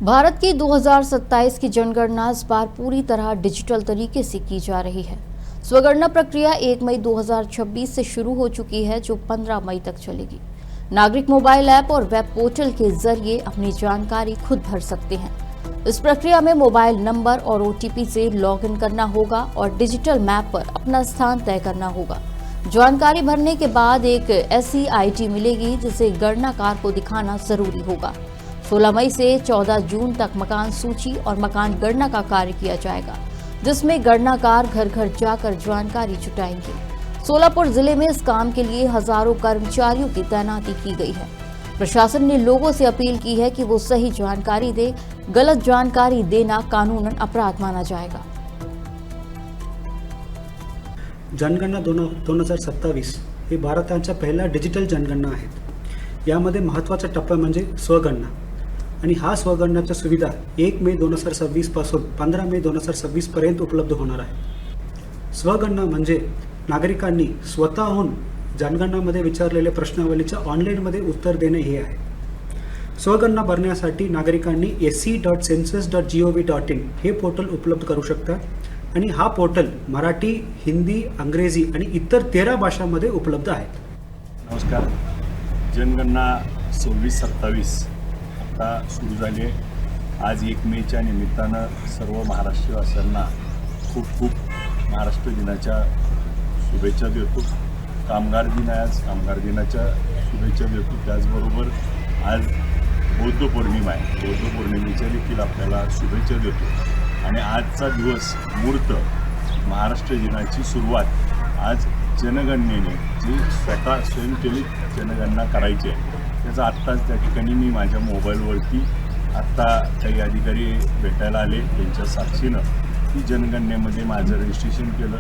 भारत की 2027 की जनगणना इस बार पूरी तरह डिजिटल तरीके से की जा रही है। स्वगणना प्रक्रिया 1 मई 2026 से शुरू हो चुकी है, जो 15 मई तक चलेगी। नागरिक मोबाइल ऐप और वेब पोर्टल के जरिए अपनी जानकारी खुद भर सकते हैं। इस प्रक्रिया में मोबाइल नंबर और OTP से लॉगिन करना होगा और डिजिटल मैप पर अपना स्थान तय करना होगा। जानकारी भरने के बाद एक ऐसी ID मिलेगी जिसे गणनाकार को दिखाना जरूरी होगा। 16 मई से 14 जून तक मकान सूची और मकान गणना का कार्य किया जाएगा, जिसमें गणनाकार घर घर जाकर जानकारी जुटाएंगे। सोलापुर जिले में इस काम के लिए हजारों कर्मचारियों की तैनाती की गई है। प्रशासन ने लोगों से अपील की है कि वो सही जानकारी दे। गलत जानकारी देना कानूनन अपराध माना जाएगा। जनगणना 2027 हे भारताच्या पहिल्या डिजिटल जनगणना आहेत। यामध्ये महत्त्वाचा टप्पा म्हणजे स्वगणना आणि हा स्वगणनाच्या सुविधा 1 मे 2026 पासून 15 मे 2026 पर्यंत उपलब्ध होणार आहे। स्वगणना म्हणजे नागरिकांनी स्वतःहून जनगणनामध्ये विचारलेल्या प्रश्नावलीच्या ऑनलाईनमध्ये उत्तर देणे हे आहे। स्वगणना भरण्यासाठी नागरिकांनी sc.census.gov.in हे पोर्टल उपलब्ध करू शकतात आणि हा पोर्टल मराठी, हिंदी, अंग्रेजी आणि इतर 13 भाषांमध्ये उपलब्ध आहे। नमस्कार। जनगणना 26-27 आता सुरू झाली आहे। आज 1 मेच्या निमित्तानं सर्व महाराष्ट्रवासियांना खूप खूप महाराष्ट्र दिनाच्या शुभेच्छा देतो। कामगार दिन आहे, आज कामगार दिनाच्या शुभेच्छा देतो। त्याचबरोबर आज बौद्ध पौर्णिमा आहे, बौद्ध पौर्णिमेच्या देखील आपल्याला शुभेच्छा देतो। आणि आजचा दिवस मुहूर्त महाराष्ट्र दिनाची सुरुवात आज जनगणनेने जी स्वतः स्वयंचलित जनगणना करायची आहे त्याचा आत्ताच त्या ठिकाणी मी माझ्या मोबाईलवरती आत्ता काही अधिकारी भेटायला आले, त्यांच्या साक्षीनं ती जनगणनेमध्ये माझं रजिस्ट्रेशन केलं।